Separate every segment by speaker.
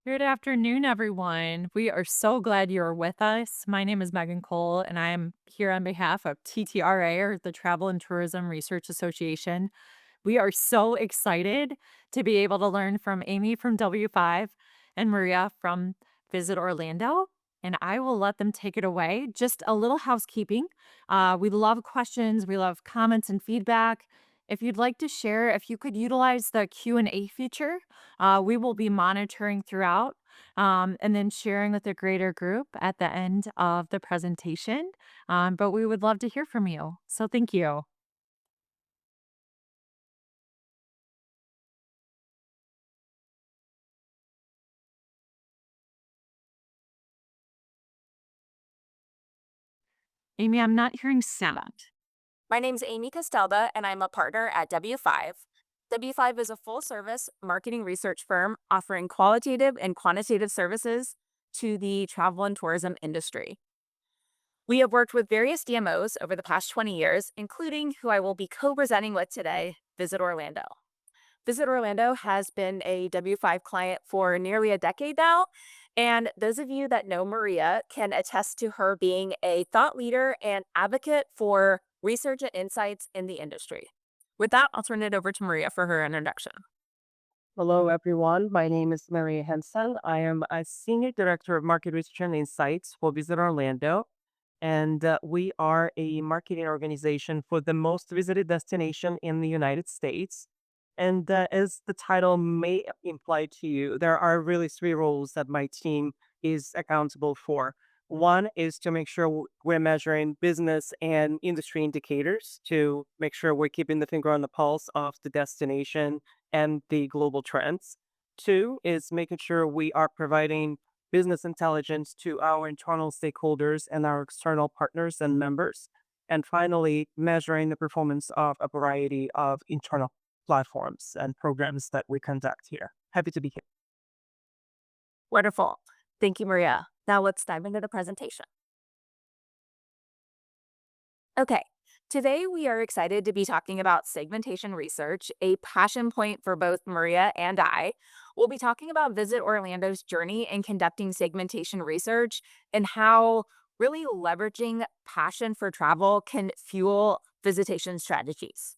Speaker 1: Good afternoon, everyone. We are so glad you're with us. My name is Megan Cole, and I am here on behalf of TTRA, or the Travel and Tourism Research Association. We are so excited to be able to learn from Amy from W5 and Maria from Visit Orlando, and I will let them take it away. Just a little housekeeping. We love questions, we love comments and feedback. If you'd like to share, if you could utilize the Q&A feature, we will be monitoring throughout and then sharing with the greater group at the end of the presentation. But we would love to hear from you. So thank you. Amy, I'm not hearing sound.
Speaker 2: My name's Amy Castelda, and I'm a partner at W5. W5 is a full service marketing research firm offering qualitative and quantitative services to the travel and tourism industry. We have worked with various DMOs over the past 20 years, including who I will be co presenting with today, Visit Orlando. Visit Orlando has been a W5 client for nearly a decade now. And those of you that know Maria can attest to her being a thought leader and advocate for research and insights in the industry. With that, I'll turn it over to Maria for her introduction.
Speaker 3: Hello, everyone. My name is Maria Henson. I am a Senior Director of Market Research and Insights for Visit Orlando. And we are a marketing organization for the most visited destination in the United States. And as the title may imply to you, there are really three roles that my team is accountable for. One is to make sure we're measuring business and industry indicators to make sure we're keeping the finger on the pulse of the destination and the global trends. Two is making sure we are providing business intelligence to our internal stakeholders and our external partners and members. And finally, measuring the performance of a variety of internal platforms and programs that we conduct here. Happy to be here.
Speaker 2: Wonderful. Thank you, Maria. Now let's dive into the presentation. Okay, today we are excited to be talking about segmentation research, a passion point for both Maria and I. We'll be talking about Visit Orlando's journey in conducting segmentation research and how really leveraging passion for travel can fuel visitation strategies.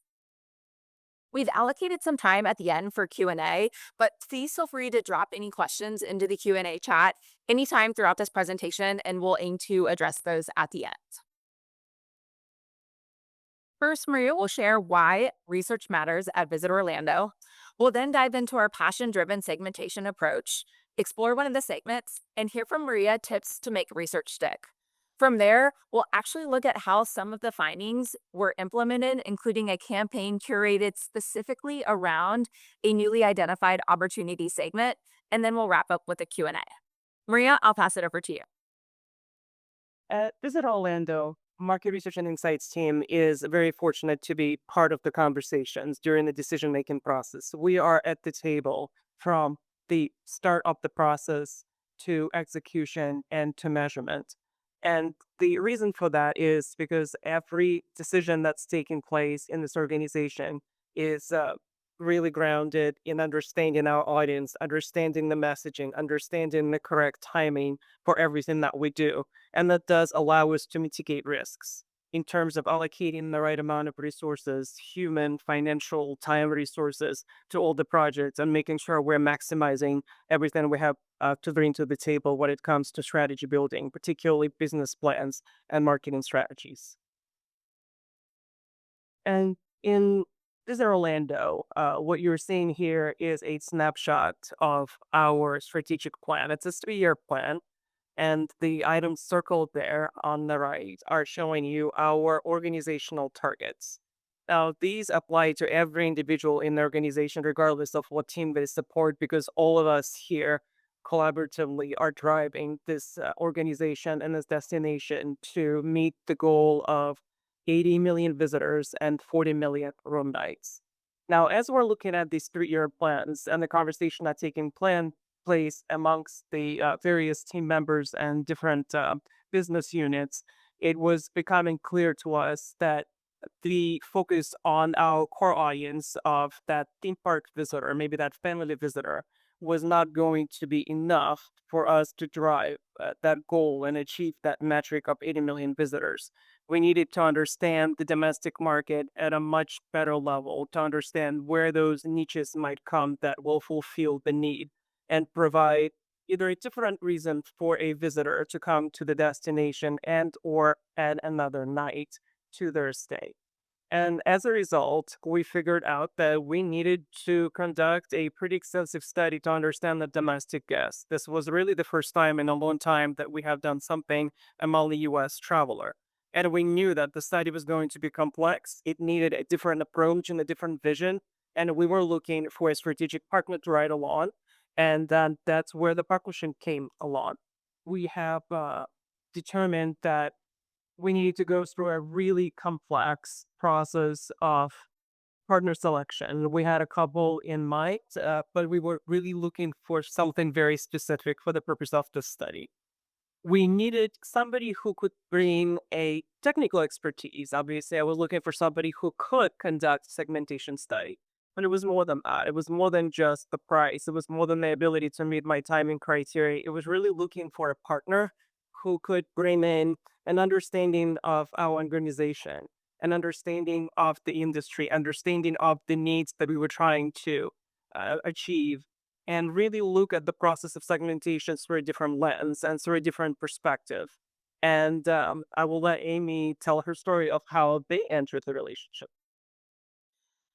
Speaker 2: We've allocated some time at the end for Q&A, but please feel free to drop any questions into the Q&A chat anytime throughout this presentation, and we'll aim to address those at the end. First, Maria will share why research matters at Visit Orlando. We'll then dive into our passion driven segmentation approach, explore one of the segments, and hear from Maria tips to make research stick. From there, we'll actually look at how some of the findings were implemented, including a campaign curated specifically around a newly identified opportunity segment, and then we'll wrap up with a Q&A. Maria, I'll pass it over to you.
Speaker 3: At Visit Orlando, Market Research and Insights team is very fortunate to be part of the conversations during the decision making process. We are at the table from the start of the process to execution and to measurement. And the reason for that is because every decision that's taking place in this organization is really grounded in understanding our audience, understanding the messaging, understanding the correct timing for everything that we do. And that does allow us to mitigate risks in terms of allocating the right amount of resources, human, financial, time resources to all the projects and making sure we're maximizing everything we have to bring to the table when it comes to strategy building, particularly business plans and marketing strategies. And in Visit Orlando, what you're seeing here is a snapshot of our strategic plan. It's a 3-year plan. And the items circled there on the right are showing you our organizational targets. Now, these apply to every individual in the organization, regardless of what team they support, because all of us here collaboratively are driving this organization and this destination to meet the goal of 80 million visitors and 40 million room nights. Now, as we're looking at these 3-year plans and the conversation that's taking place amongst the various team members and different business units, it was becoming clear to us that the focus on our core audience of that theme park visitor, maybe that family visitor, was not going to be enough for us to drive that goal and achieve that metric of 80 million visitors. We needed to understand the domestic market at a much better level to understand where those niches might come that will fulfill the need and provide either a different reason for a visitor to come to the destination and or add another night to their stay. And as a result, we figured out that we needed to conduct a pretty extensive study to understand the domestic guest. This was really the first time in a long time that we have done something among the US traveler. And we knew that the study was going to be complex. It needed a different approach and a different vision. And we were looking for a strategic partner to ride along. And then that's where the partnership came along. We have determined that we need to go through a really complex process of partner selection. We had a couple in mind, but we were really looking for something very specific for the purpose of the study. We needed somebody who could bring a technical expertise. Obviously, I was looking for somebody who could conduct segmentation study. But it was more than that. It was more than just the price. It was more than the ability to meet my timing criteria. It was really looking for a partner who could bring in an understanding of our organization, an understanding of the industry, understanding of the needs that we were trying to achieve, and really look at the process of segmentation through a different lens and through a different perspective. And I will let Amy tell her story of how they entered the relationship.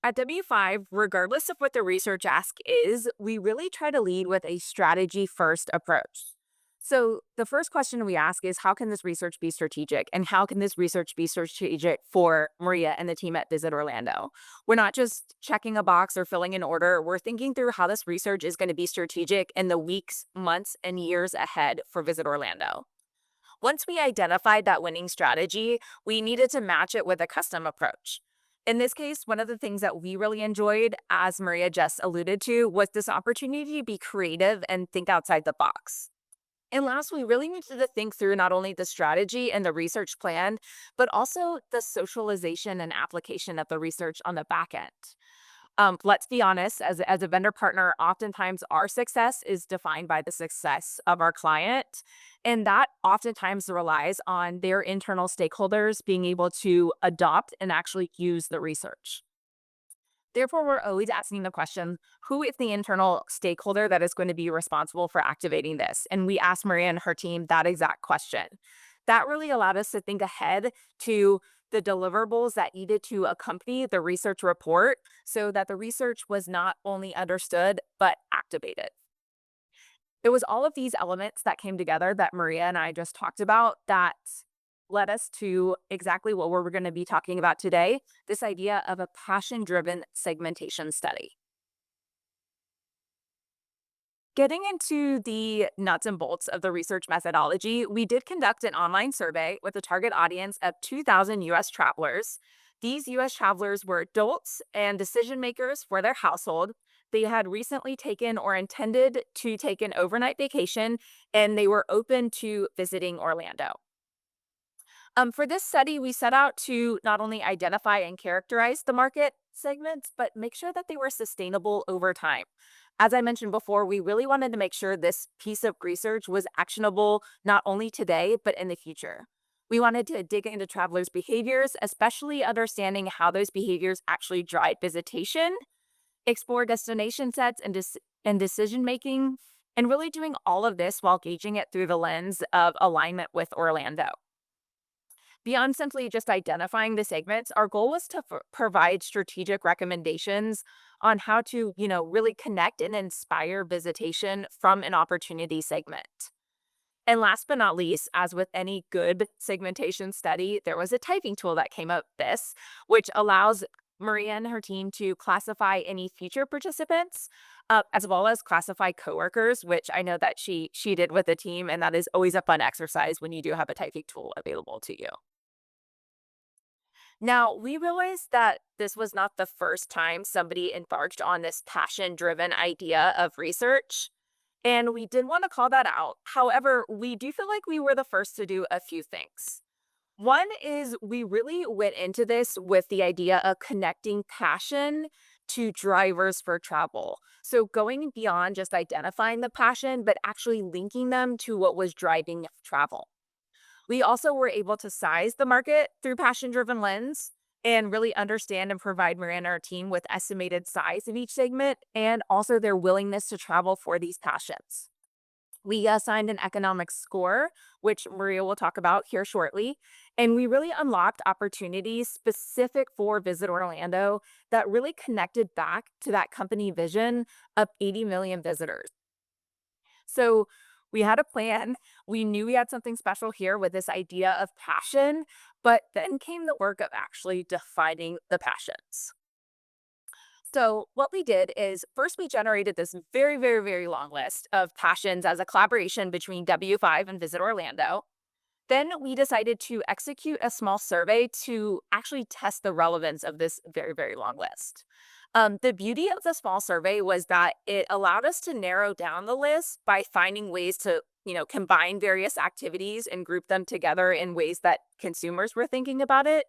Speaker 2: At W5, regardless of what the research ask is, we really try to lead with a strategy first approach. So, the first question we ask is how can this research be strategic? And how can this research be strategic for Maria and the team at Visit Orlando? We're not just checking a box or filling an order, we're thinking through how this research is going to be strategic in the weeks, months, and years ahead for Visit Orlando. Once we identified that winning strategy, we needed to match it with a custom approach. In this case, one of the things that we really enjoyed, as Maria just alluded to, was this opportunity to be creative and think outside the box. And last, we really needed to think through not only the strategy and the research plan, but also the socialization and application of the research on the back end. Let's be honest, as a vendor partner, oftentimes our success is defined by the success of our client. And that oftentimes relies on their internal stakeholders being able to adopt and actually use the research. Therefore, we're always asking the question, who is the internal stakeholder that is going to be responsible for activating this? And we asked Maria and her team that exact question. That really allowed us to think ahead to the deliverables that needed to accompany the research report so that the research was not only understood, but activated. It was all of these elements that came together that Maria and I just talked about that led us to exactly what we're going to be talking about today, this idea of a passion-driven segmentation study. Getting into the nuts and bolts of the research methodology, we did conduct an online survey with a target audience of 2,000 US travelers. These US travelers were adults and decision makers for their household. They had recently taken or intended to take an overnight vacation, and they were open to visiting Orlando. For this study, we set out to not only identify and characterize the market segments, but make sure that they were sustainable over time. As I mentioned before, we really wanted to make sure this piece of research was actionable not only today, but in the future. We wanted to dig into travelers' behaviors, especially understanding how those behaviors actually drive visitation, explore destination sets and decision making, and really doing all of this while gauging it through the lens of alignment with Orlando. Beyond simply just identifying the segments, our goal was to provide strategic recommendations on how to, really connect and inspire visitation from an opportunity segment. And last but not least, as with any good segmentation study, there was a typing tool that came up with this, which allows Maria and her team to classify any future participants, as well as classify coworkers, which I know that she did with the team, and that is always a fun exercise when you do have a typing tool available to you. Now, we realized that this was not the first time somebody embarked on this passion driven idea of research, and we did want to call that out. However, we do feel like we were the first to do a few things. One is we really went into this with the idea of connecting passion to drivers for travel. So going beyond just identifying the passion, but actually linking them to what was driving travel. We also were able to size the market through passion driven lens and really understand and provide Maria and our team with estimated size of each segment and also their willingness to travel for these passions. We assigned an economic score, which Maria will talk about here shortly. And we really unlocked opportunities specific for Visit Orlando that really connected back to that company vision of 80 million visitors. So we had a plan. We knew we had something special here with this idea of passion, but then came the work of actually defining the passions. So, what we did is first we generated this very, very, very long list of passions as a collaboration between W5 and Visit Orlando. Then we decided to execute a small survey to actually test the relevance of this very, very long list. The beauty of the small survey was that it allowed us to narrow down the list by finding ways to, combine various activities and group them together in ways that consumers were thinking about it.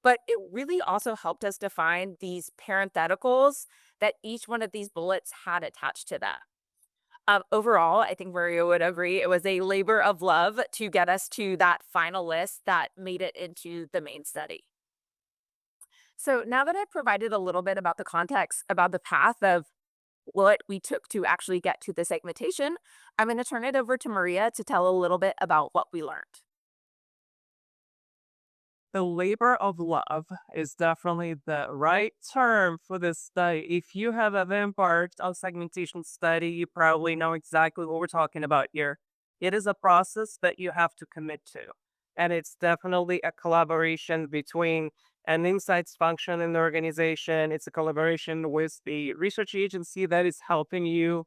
Speaker 2: But it really also helped us define these parentheticals that each one of these bullets had attached to them. Overall, I think Maria would agree it was a labor of love to get us to that final list that made it into the main study. So now that I've provided a little bit about the context about the path of what we took to actually get to the segmentation, I'm going to turn it over to Maria to tell a little bit about what we learned.
Speaker 3: The labor of love is definitely the right term for this study. If you have ever embarked on segmentation study, you probably know exactly what we're talking about here. It is a process that you have to commit to. And it's definitely a collaboration between an insights function in the organization. It's a collaboration with the research agency that is helping you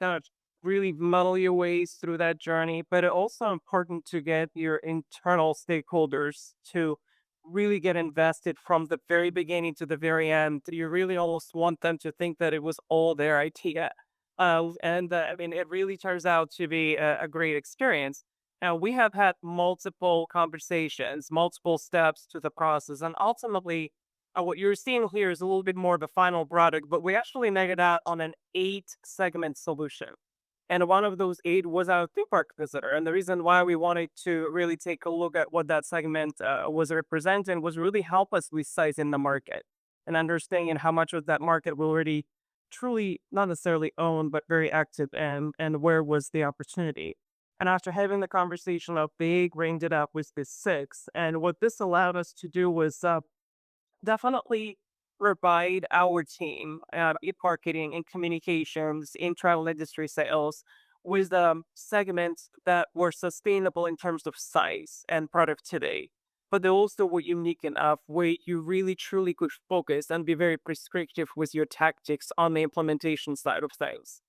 Speaker 3: kind of really muddle your ways through that journey, but it's also important to get your internal stakeholders to really get invested from the very beginning to the very end. You really almost want them to think that it was all their idea. I mean, it really turns out to be a great experience. Now, we have had multiple conversations, multiple steps to the process, and ultimately, what you're seeing here is a little bit more of a final product, but we actually netted out on an 8 segment solution. And one of those 8 was our theme park visitor. And the reason why we wanted to really take a look at what that segment was representing was really help us with sizing the market and understanding how much of that market we already truly not necessarily own, but very active in, and where was the opportunity. And after having the conversation of big, ranged it up with this 6. And what this allowed us to do was definitely provide our team in marketing and communications in travel industry sales with segments that were sustainable in terms of size and productivity, but they also were unique enough where you really truly could focus and be very prescriptive with your tactics on the implementation side of things.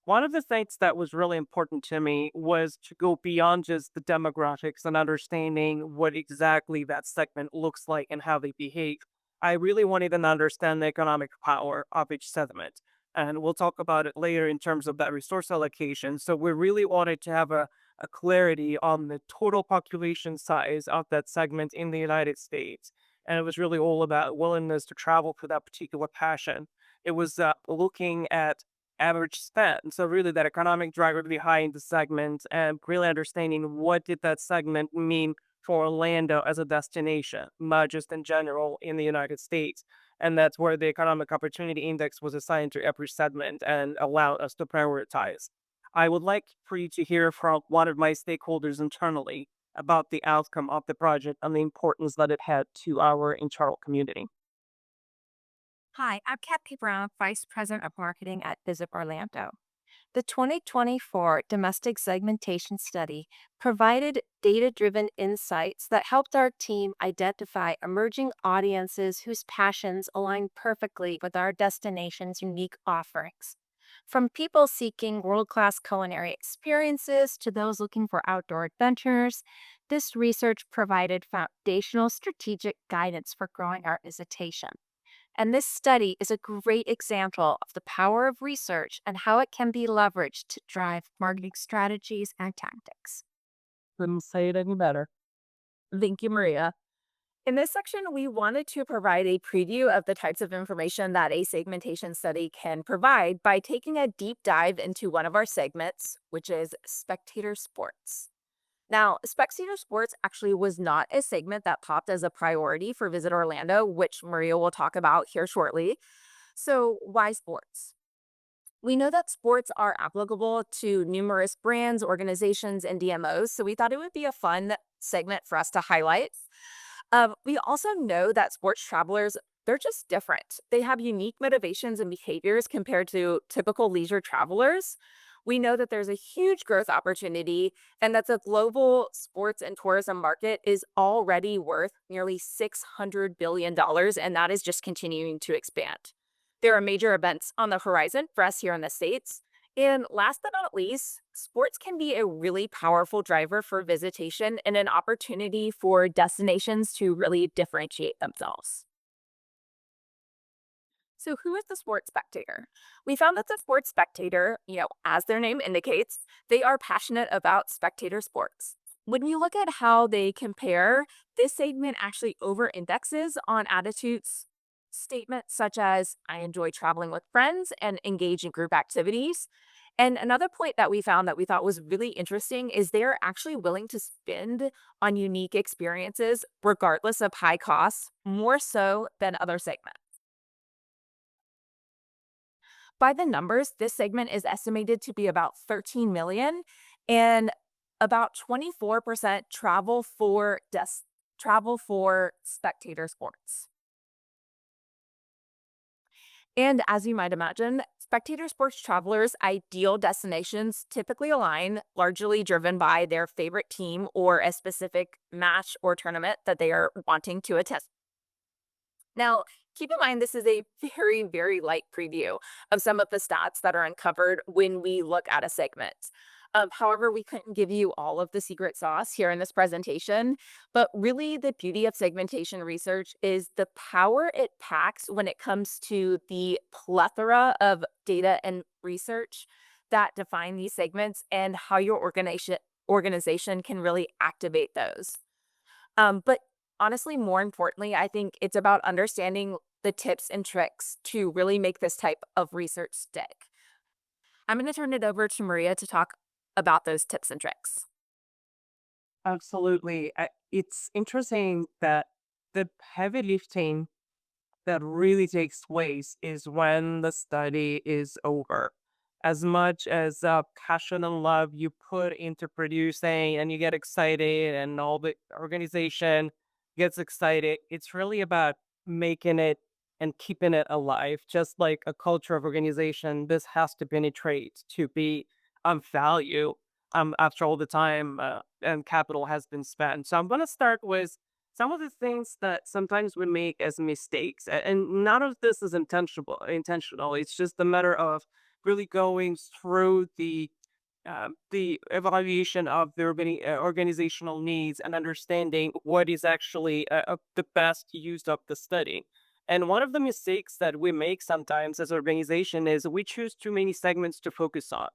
Speaker 3: One of the things that was really important to me was to go beyond just the demographics and understanding what exactly that segment looks like and how they behave. I really wanted to understand the economic power of each segment. And we'll talk about it later in terms of that resource allocation. So we really wanted to have a clarity on the total population size of that segment in the United States. And it was really all about willingness to travel for that particular passion. It was looking at average spend. So really that economic driver behind the segment and really understanding what did that segment mean for Orlando as a destination, not just in general in the United States. And that's where the economic opportunity index was assigned to every segment and allowed us to prioritize. I would like for you to hear from one of my stakeholders internally about the outcome of the project and the importance that it had to our internal community.
Speaker 4: Hi, I'm Kathy Brown, Vice President of Marketing at Visit Orlando. The 2024 domestic segmentation study provided data driven insights that helped our team identify emerging audiences whose passions align perfectly with our destination's unique offerings. From people seeking world class culinary experiences to those looking for outdoor adventures, this research provided foundational strategic guidance for growing our visitation. And this study is a great example of the power of research and how it can be leveraged to drive marketing strategies and tactics.
Speaker 3: Couldn't say it any better.
Speaker 2: Thank you, Maria. In this section, we wanted to provide a preview of the types of information that a segmentation study can provide by taking a deep dive into one of our segments, which is spectator sports. Now, spectator sports actually was not a segment that popped as a priority for Visit Orlando, which Maria will talk about here shortly. So, why sports? We know that sports are applicable to numerous brands, organizations, and DMOs, so we thought it would be a fun segment for us to highlight. We also know that sports travelers, they're just different. They have unique motivations and behaviors compared to typical leisure travelers. We know that there's a huge growth opportunity and that the global sports and tourism market is already worth nearly $600 billion, and that is just continuing to expand. There are major events on the horizon for us here in the States. And last but not least, sports can be a really powerful driver for visitation and an opportunity for destinations to really differentiate themselves. So, who is the sports spectator? We found that the sports spectator, as their name indicates, they are passionate about spectator sports. When you look at how they compare, this segment actually over indexes on attitudes statements such as, I enjoy traveling with friends and engage in group activities. And another point that we found that we thought was really interesting is they're actually willing to spend on unique experiences, regardless of high costs, more so than other segments. By the numbers, this segment is estimated to be about 13 million and about 24% travel for spectator sports. And as you might imagine, spectator sports travelers' ideal destinations typically align, largely driven by their favorite team or a specific match or tournament that they are wanting to attend. Now, keep in mind, this is a very, very light preview of some of the stats that are uncovered when we look at a segment. However, we couldn't give you all of the secret sauce here in this presentation, but really the beauty of segmentation research is the power it packs when it comes to the plethora of data and research that define these segments and how your organization can really activate those. But honestly, more importantly, I think it's about understanding the tips and tricks to really make this type of research stick. I'm going to turn it over to Maria to talk about those tips and tricks.
Speaker 3: Absolutely. It's interesting that the heavy lifting that really takes place is when the study is over. As much as passion and love you put into producing and you get excited and all the organization gets excited, it's really about making it and keeping it alive. Just like a culture of organization, this has to penetrate to be value after all the time and capital has been spent. So I'm going to start with some of the things that sometimes we make as mistakes, and none of this is intentional. It's just a matter of really going through the evaluation of the organizational needs and understanding what is actually the best use of the study. And one of the mistakes that we make sometimes as organization is we choose too many segments to focus on.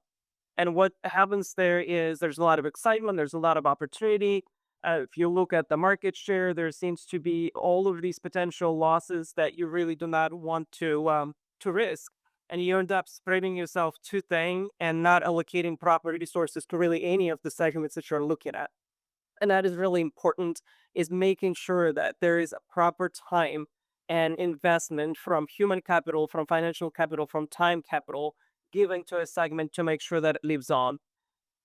Speaker 3: And what happens there is there's a lot of excitement, there's a lot of opportunity. If you look at the market share, there seems to be all of these potential losses that you really do not want to risk, and you end up spreading yourself too thin and not allocating proper resources to really any of the segments that you're looking at. And that is really important, is making sure that there is a proper time and investment from human capital, from financial capital, from time capital given to a segment to make sure that it lives on.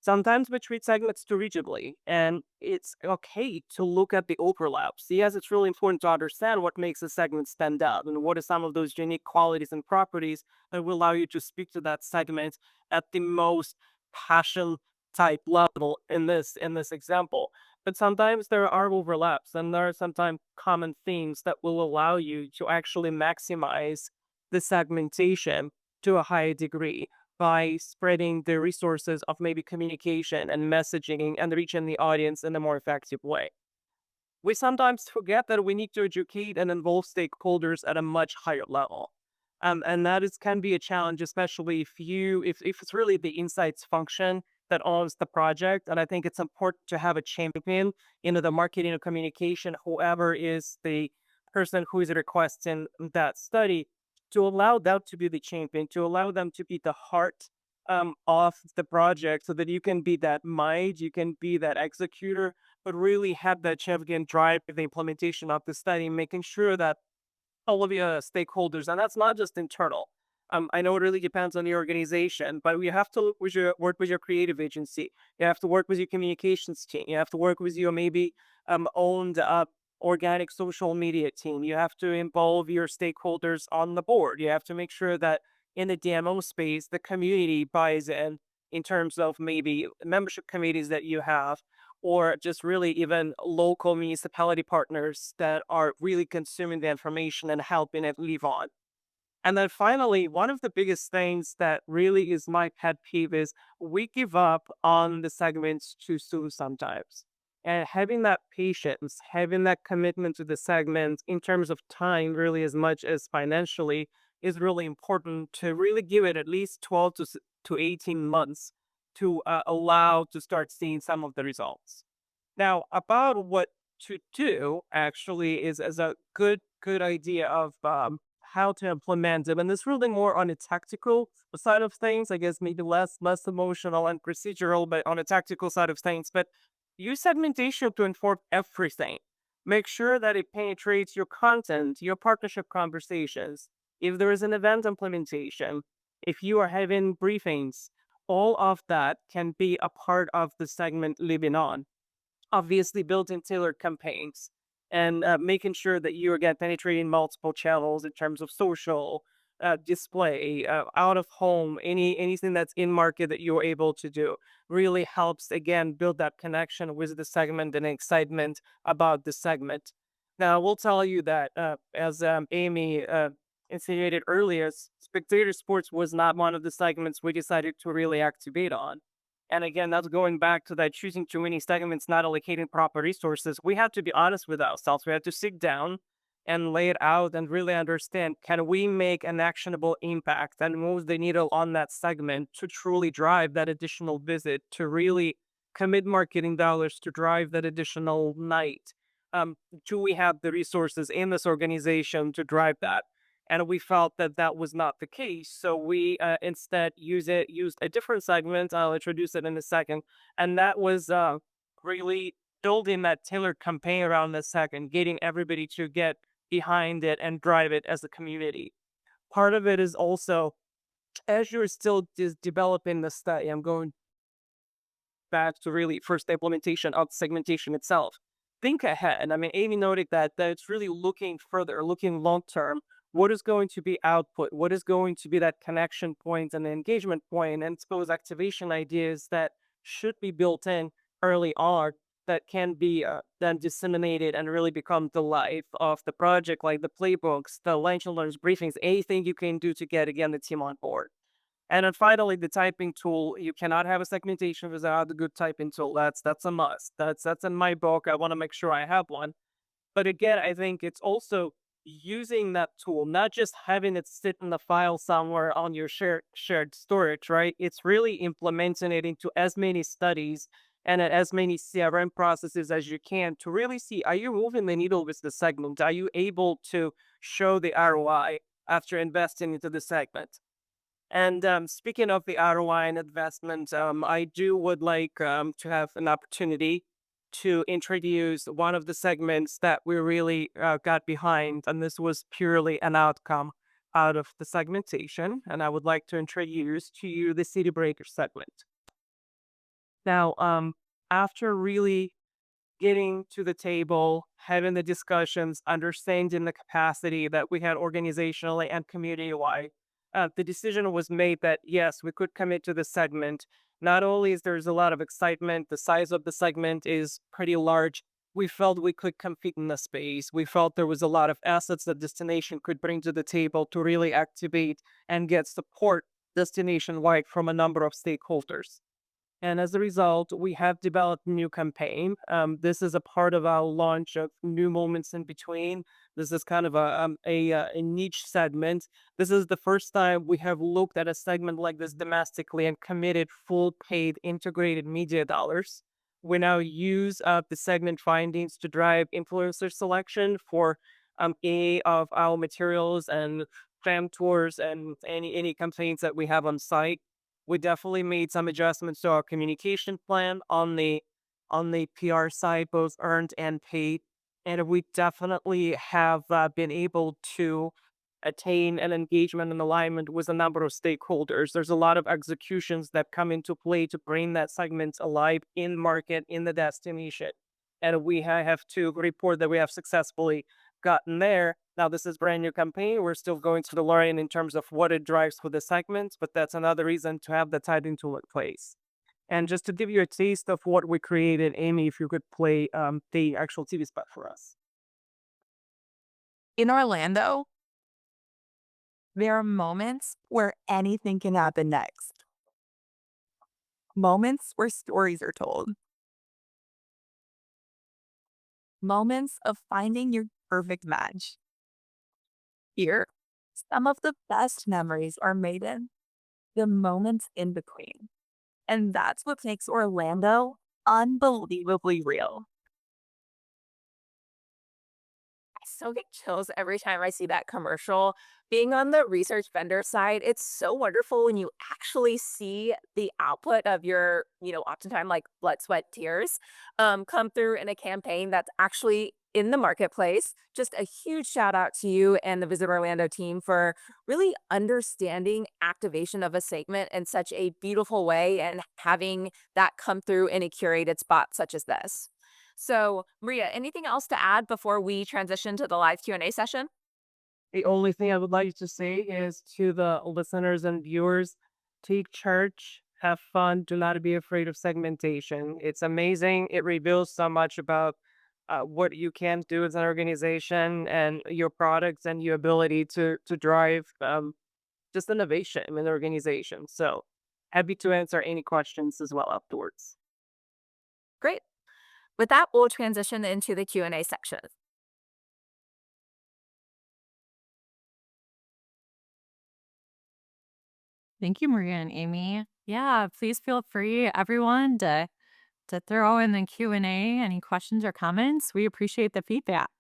Speaker 3: Sometimes we treat segments too rigidly, and it's okay to look at the overlaps. Yes, it's really important to understand what makes a segment stand out and what are some of those unique qualities and properties that will allow you to speak to that segment at the most passion type level in this example. But sometimes there are overlaps, and there are sometimes common themes that will allow you to actually maximize the segmentation to a higher degree by spreading the resources of maybe communication and messaging and reaching the audience in a more effective way. We sometimes forget that we need to educate and involve stakeholders at a much higher level. And that is can be a challenge, especially if it's really the insights function that owns the project. And I think it's important to have a champion, the marketing or communication, whoever is the person who is requesting that study, to allow them to be the champion, to allow them to be the heart of the project so that you can be that mind, you can be that executor, but really have that champion drive the implementation of the study, making sure that all of your stakeholders, and that's not just internal. I know it really depends on the organization, but you have to work with your creative agency. You have to work with your communications team. You have to work with your maybe owned organic social media team. You have to involve your stakeholders on the board. You have to make sure that in the DMO space, the community buys in terms of maybe membership committees that you have, or just really even local municipality partners that are really consuming the information and helping it live on. And then finally, one of the biggest things that really is my pet peeve is we give up on the segments too soon sometimes. And having that patience, having that commitment to the segment in terms of time, really as much as financially, is really important to really give it at least 12 to 18 months to allow to start seeing some of the results. Now, about what to do actually is as a good idea of how to implement them, and this really more on a tactical side of things. I guess maybe less emotional and procedural, but on a tactical side of things. But use segmentation to inform everything. Make sure that it penetrates your content, your partnership conversations. If there is an event implementation, if you are having briefings, all of that can be a part of the segment living on. Obviously built-in tailored campaigns, and making sure that you are again penetrating multiple channels in terms of social, display, out of home, anything that's in market that you're able to do really helps again build that connection with the segment and excitement about the segment. Now, I will tell you that as Amy insinuated earlier, spectator sports was not one of the segments we decided to really activate on. And again, that's going back to that choosing too many segments, not allocating proper resources. We have to be honest with ourselves. We have to sit down and lay it out and really understand, can we make an actionable impact and move the needle on that segment to truly drive that additional visit, to really commit marketing dollars to drive that additional night? Do we have the resources in this organization to drive that? And we felt that that was not the case, so we instead used a different segment. I'll introduce it in a second, and that was really building that tailored campaign around the second, getting everybody to get behind it and drive it as a community. Part of it is also, as you're still developing the study, I'm going back to really first implementation of segmentation itself. Think ahead. I mean, Amy noted that it's really looking further, looking long term. What is going to be output? What is going to be that connection point and the engagement point, and suppose activation ideas that should be built in early on that can be then disseminated and really become the life of the project, like the playbooks, the lunch and learns briefings, anything you can do to get again the team on board. And then finally, the typing tool. You cannot have a segmentation without a good typing tool. That's a must. That's in my book. I want to make sure I have one. But again, I think it's also using that tool, not just having it sit in the file somewhere on your shared storage, right? It's really implementing it into as many studies and at as many CRM processes as you can to really see, are you moving the needle with the segment? Are you able to show the ROI after investing into the segment? And speaking of the ROI and investment, I do would like to have an opportunity to introduce one of the segments that we really got behind, and this was purely an outcome out of the segmentation. And I would like to introduce to you the City Breaker segment. Now, after really getting to the table, having the discussions, understanding the capacity that we had organizationally and community-wide, the decision was made that yes, we could commit to the segment. Not only is there's a lot of excitement, the size of the segment is pretty large. We felt we could compete in the space. We felt there was a lot of assets that destination could bring to the table to really activate and get support destination wide from a number of stakeholders. And as a result, we have developed a new campaign. This is a part of our launch of new moments in between. This is kind of a niche segment. This is the first time we have looked at a segment like this domestically and committed full paid integrated media dollars. We now use the segment findings to drive influencer selection for any of our materials and fam tours and any campaigns that we have on site. We definitely made some adjustments to our communication plan on the PR side, both earned and paid, and we definitely have been able to attain an engagement and alignment with a number of stakeholders. There's a lot of executions that come into play to bring that segment alive in market in the destination, and we have to report that we have successfully gotten there. Now, this is brand new campaign. We're still going through the learning in terms of what it drives for the segments, but that's another reason to have the tidying tool in place. And just to give you a taste of what we created, Amy, if you could play the actual TV spot for us.
Speaker 2: In Orlando, there are moments where anything can happen next. Moments where stories are told. Moments of finding your perfect match. Here, some of the best memories are made in the moments in between. And that's what makes Orlando unbelievably real. I still get chills every time I see that commercial. Being on the research vendor side, it's so wonderful when you actually see the output of your, oftentimes like blood, sweat, tears come through in a campaign that's actually in the marketplace. Just a huge shout out to you and the Visit Orlando team for really understanding activation of a segment in such a beautiful way and having that come through in a curated spot such as this. So, Maria, anything else to add before we transition to the live Q&A session?
Speaker 3: The only thing I would like to say is to the listeners and viewers, take charge, have fun, do not be afraid of segmentation. It's amazing. It reveals so much about what you can do as an organization and your products and your ability to drive just innovation in an organization. So happy to answer any questions as well afterwards.
Speaker 2: Great. With that, we'll transition into the Q&A section.
Speaker 1: Thank you, Maria and Amy. Yeah, please feel free, everyone, to throw in the Q&A, any questions or comments. We appreciate the feedback.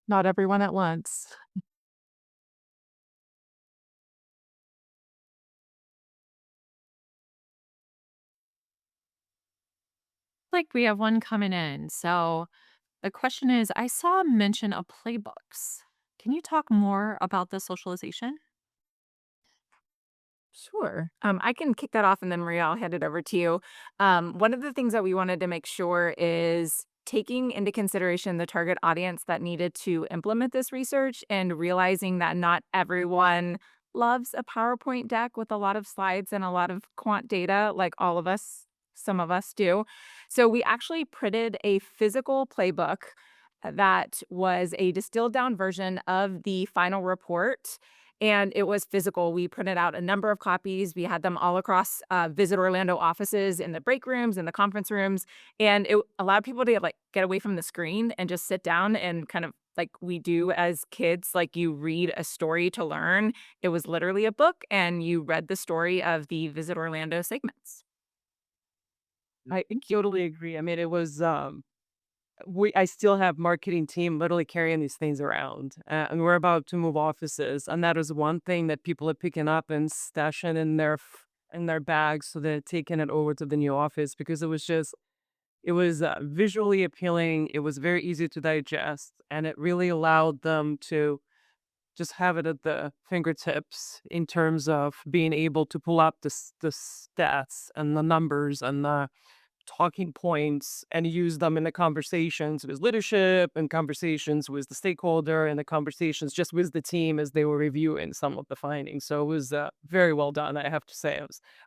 Speaker 1: Not everyone at once. Like we have one coming in. So the question is, I saw a mention of playbooks. Can you talk more about the socialization?
Speaker 2: Sure. I can kick that off and then Maria, I'll hand it over to you. One of the things that we wanted to make sure is taking into consideration the target audience that needed to implement this research and realizing that not everyone loves a PowerPoint deck with a lot of slides and a lot of quant data like all of us, some of us do. So we actually printed a physical playbook that was a distilled down version of the final report and it was physical. We printed out a number of copies. We had them all across Visit Orlando offices in the break rooms, in the conference rooms, and it allowed people to like get away from the screen and just sit down and kind of like we do as kids, like you read a story to learn. It was literally a book, and you read the story of the Visit Orlando segments.
Speaker 3: I totally agree. I mean, it was I still have marketing team literally carrying these things around, and we're about to move offices, and that is one thing that people are picking up and stashing in in their bags, so they're taking it over to the new office because it was visually appealing. It was very easy to digest, and it really allowed them to just have it at the fingertips in terms of being able to pull up the stats and the numbers and the talking points and use them in the conversations with leadership and conversations with the stakeholder and the conversations just with the team as they were reviewing some of the findings. So it was very well done, I have to say.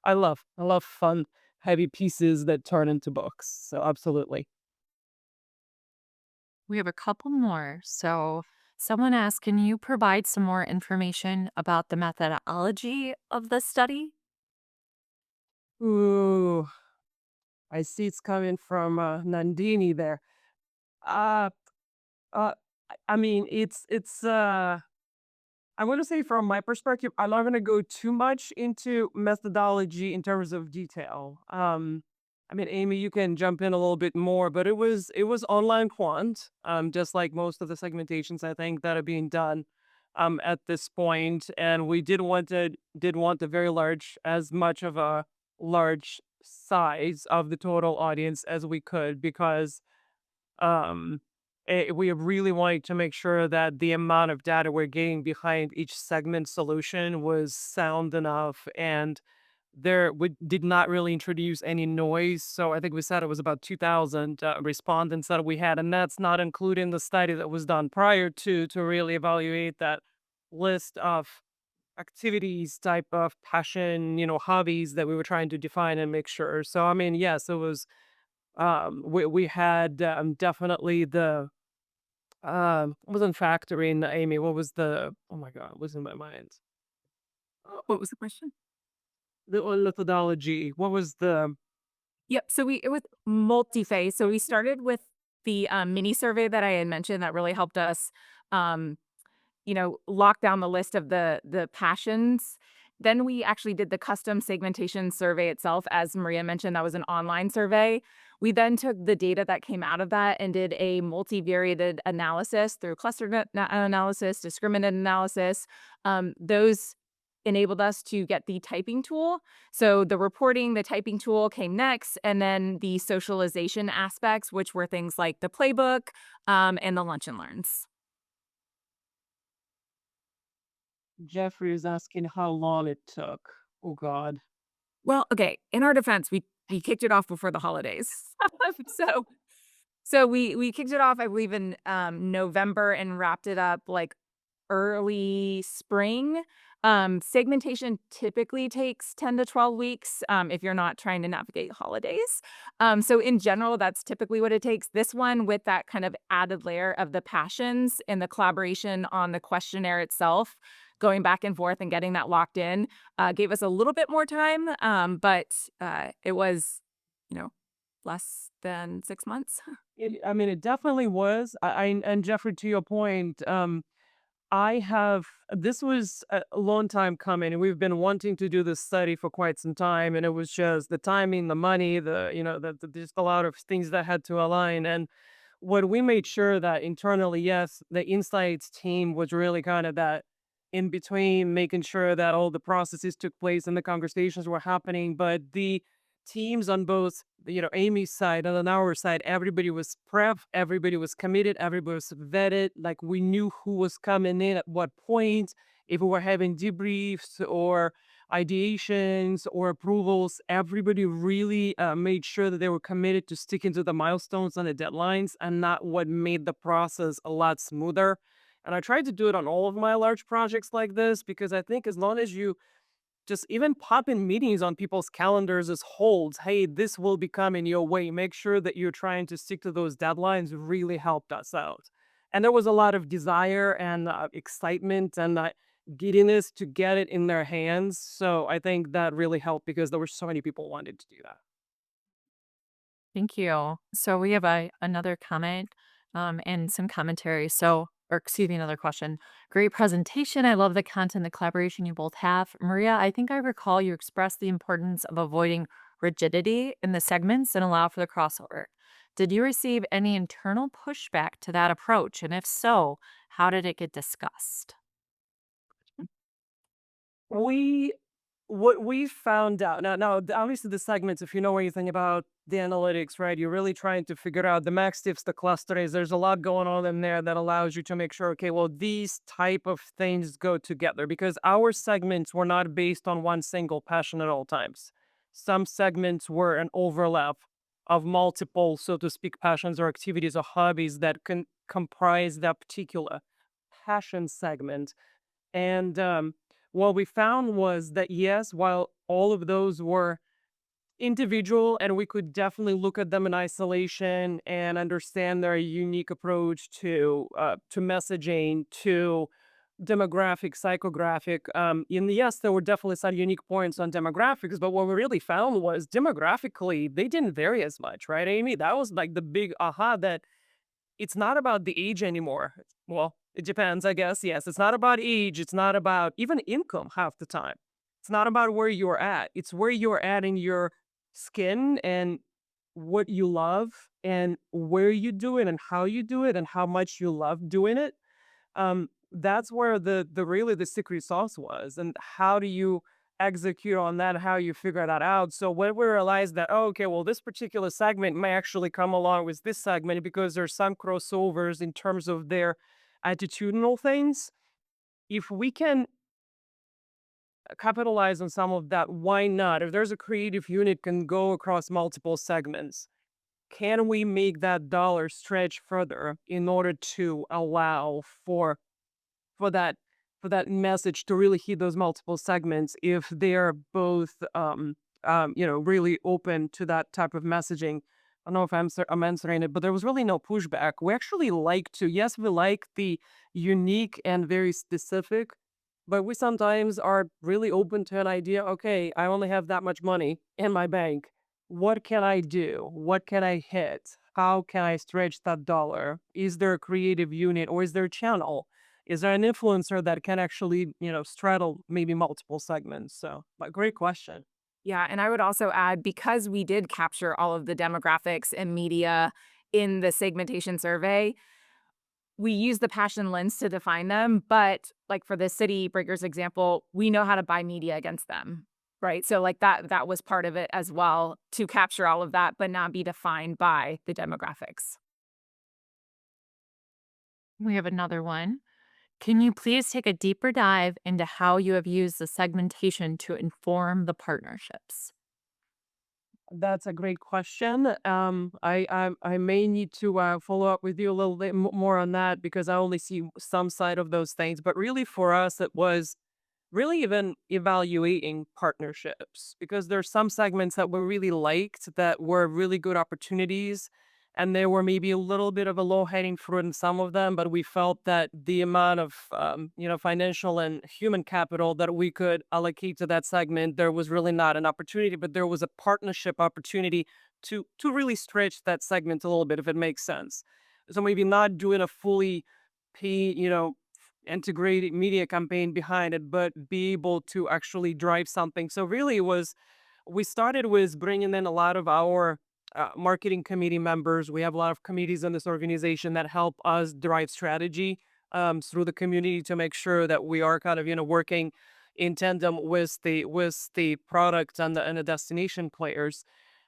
Speaker 3: I love fun, heavy pieces that turn into books. So absolutely.
Speaker 1: We have a couple more. So Someone asked, can you provide some more information about the methodology of the study?
Speaker 3: Ooh, I see it's coming from Nandini there. Uh, I mean, I want to say from my perspective, I'm not going to go too much into methodology in terms of detail. I mean, Amy, you can jump in a little bit more, but it was online quant, just like most of the segmentations I think that are being done at this point, and we did want a very large, as much of a large size of the total audience as we could because um, we really wanted to make sure that the amount of data we're getting behind each segment solution was sound enough and we did not really introduce any noise. So I think we said it was about 2,000 respondents that we had, and that's not including the study that was done prior to really evaluate that list of activities, type of passion, hobbies that we were trying to define and make sure. So I mean, yes, it was we had definitely the wasn't factoring, Amy. What was the, oh my god, it was in my mind.
Speaker 2: What was the question?
Speaker 3: The methodology. What was the
Speaker 2: Yep. So it was multi-phase. So we started with the mini survey that I had mentioned that really helped us, um, lock down the list of the passions. Then we actually did the custom segmentation survey itself. As Maria mentioned, that was an online survey. We then took the data that came out of that and did a multivariated analysis through cluster analysis, discriminant analysis. Those enabled us to get the typing tool. So the reporting, the typing tool came next, and then the socialization aspects, which were things like the playbook and the lunch and learns.
Speaker 3: Jeffrey is asking how long it took. Oh god.
Speaker 2: Well, okay, in our defense, we kicked it off before the holidays. So we kicked it off, I believe, in November and wrapped it up like early spring. Segmentation typically takes 10 to 12 weeks if you're not trying to navigate holidays. So in general, that's typically what it takes. This one, with that kind of added layer of the passions and the collaboration on the questionnaire itself, going back and forth and getting that locked in, gave us a little bit more time. But it was, you know, less than 6 months.
Speaker 3: I mean, it definitely was. And Jeffrey, to your point, I have this was a long time coming, and we've been wanting to do this study for quite some time, and it was just the timing, the money, just a lot of things that had to align. And what we made sure that internally, yes, the insights team was really kind of that in between, making sure that all the processes took place and the conversations were happening. But the teams on both, Amy's side and on our side, everybody was prep, everybody was committed, everybody was vetted. Like we knew who was coming in at what point, if we were having debriefs or ideations or approvals, everybody really made sure that they were committed to sticking to the milestones and the deadlines, and not what made the process a lot smoother. And I tried to do it on all of my large projects like this because I think as long as you just even pop in meetings on people's calendars as holds, hey, this will be coming your way. Make sure that you're trying to stick to those deadlines really helped us out. And there was a lot of desire and excitement and giddiness to get it in their hands. So I think that really helped because there were so many people wanted to do that.
Speaker 1: Thank you. So we have another comment and some commentary. So, or excuse me, another question. Great presentation. I love the content, the collaboration you both have. Maria, I think I recall you expressed the importance of avoiding rigidity in the segments and allow for the crossover. Did you receive any internal pushback to that approach? And if so, how did it get discussed?
Speaker 3: We what we found out now, obviously the segments, if you know anything about the analytics, right, you're really trying to figure out the max tips, the clusters. There's a lot going on in there that allows you to make sure, okay, well, these type of things go together because our segments were not based on one single passion at all times. Some segments were an overlap of multiple, so to speak, passions or activities or hobbies that can comprise that particular passion segment. And what we found was that yes, while all of those were individual, and we could definitely look at them in isolation and understand their unique approach to messaging, to demographic, psychographic. And yes, there were definitely some unique points on demographics, but what we really found was demographically they didn't vary as much, right, Amy? That was like the big aha, that it's not about the age anymore. Well, it depends, I guess. Yes, it's not about age. It's not about even income half the time. It's not about where you're at. It's where you're at in your skin and what you love and where you do it and how you do it and how much you love doing it. That's where the really the secret sauce was, and how do you execute on that, how you figure that out. So when we realized that, oh, okay, well, this particular segment may actually come along with this segment because there's some crossovers in terms of their attitudinal things. If we can capitalize on some of that, why not? If there's a creative unit can go across multiple segments, can we make that dollar stretch further in order to allow for that for that message to really hit those multiple segments if they're both really open to that type of messaging. I don't know if I'm answering it, but there was really no pushback. We actually like to, yes, we like the unique and very specific, but we sometimes are really open to an idea. Okay, I only have that much money in my bank. What can I do? What can I hit? How can I stretch that dollar? Is there a creative unit or is there a channel? Is there an influencer that can actually, straddle maybe multiple segments? So, but great question.
Speaker 2: Yeah, and I would also add, because we did capture all of the demographics and media in the segmentation survey, we use the passion lens to define them, but, like, for the city breakers example, we know how to buy media against them, right? So, like, that was part of it as well, to capture all of that, but not be defined by the demographics.
Speaker 1: We have another one. Can you please take a deeper dive into how you have used the segmentation to inform the partnerships?
Speaker 3: That's a great question. I may need to follow up with you a little bit more on that because I only see some side of those things. But really, for us, it was really even evaluating partnerships because there's some segments that we really liked that were really good opportunities, and there were maybe a little bit of a low-hanging fruit in some of them, but we felt that the amount of financial and human capital that we could allocate to that segment, there was really not an opportunity, but there was a partnership opportunity to really stretch that segment a little bit, if it makes sense. So maybe not doing a fully paid, integrated media campaign behind it, but be able to actually drive something. So really, it was we started with bringing in a lot of our marketing committee members. We have a lot of committees in this organization that help us drive strategy through the community to make sure that we are kind of working in tandem with the product and the destination players.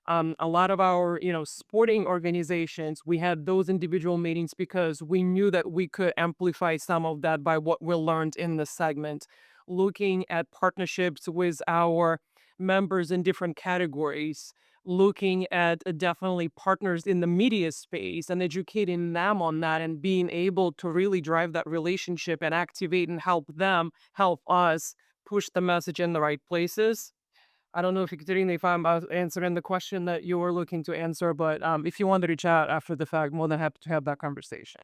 Speaker 3: A lot of our sporting organizations, we had those individual meetings because we knew that we could amplify some of that by what we learned in the segment, looking at partnerships with our members in different categories, looking at definitely partners in the media space and educating them on that and being able to really drive that relationship and activate and help us push the message in the right places. I don't know if Ekaterina, if I'm answering the question that you were looking to answer, but if you want to reach out after the fact, more than happy to have that conversation.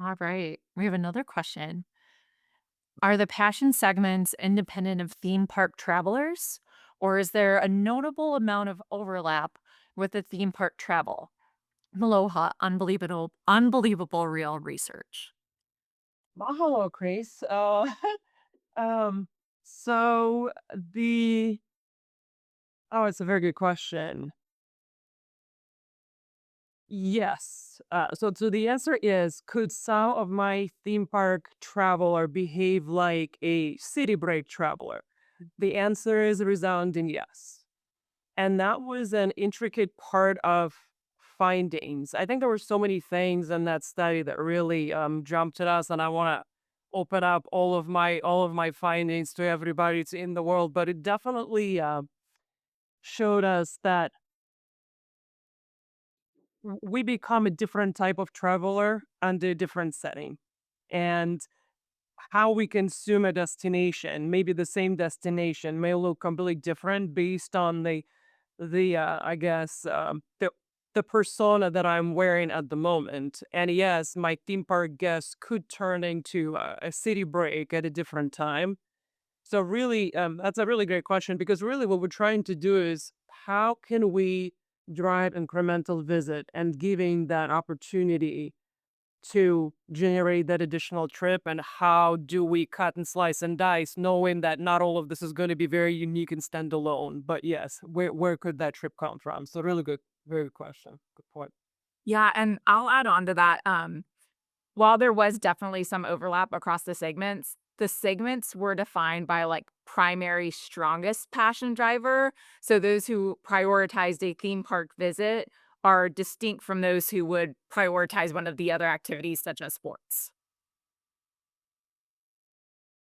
Speaker 1: All right. We have another question. Are the passion segments independent of theme park travelers, or is there a notable amount of overlap with the theme park travel? Aloha, unbelievable real research.
Speaker 3: Mahalo, Chris. Um, so the oh, it's a very good question. Yes. So the answer is, could some of my theme park traveler behave like a city break traveler? The answer is a resounding yes. And that was an intricate part of findings. I think there were so many things in that study that really jumped at us, and I want to open up all of my findings to everybody in the world. But it definitely showed us that we become a different type of traveler under a different setting. And how we consume a destination. Maybe the same destination may look completely different based on the I guess the persona that I'm wearing at the moment. And yes, my theme park guests could turn into a city break at a different time. So really, that's a really great question because really what we're trying to do is how can we drive incremental visit and giving that opportunity to generate that additional trip, and how do we cut and slice and dice knowing that not all of this is going to be very unique and standalone, but yes, where could that trip come from? So really good, very good question, good point.
Speaker 2: Yeah, and I'll add on to that. While there was definitely some overlap across the segments were defined by like primary strongest passion driver. So those who prioritized a theme park visit are distinct from those who would prioritize one of the other activities such as sports.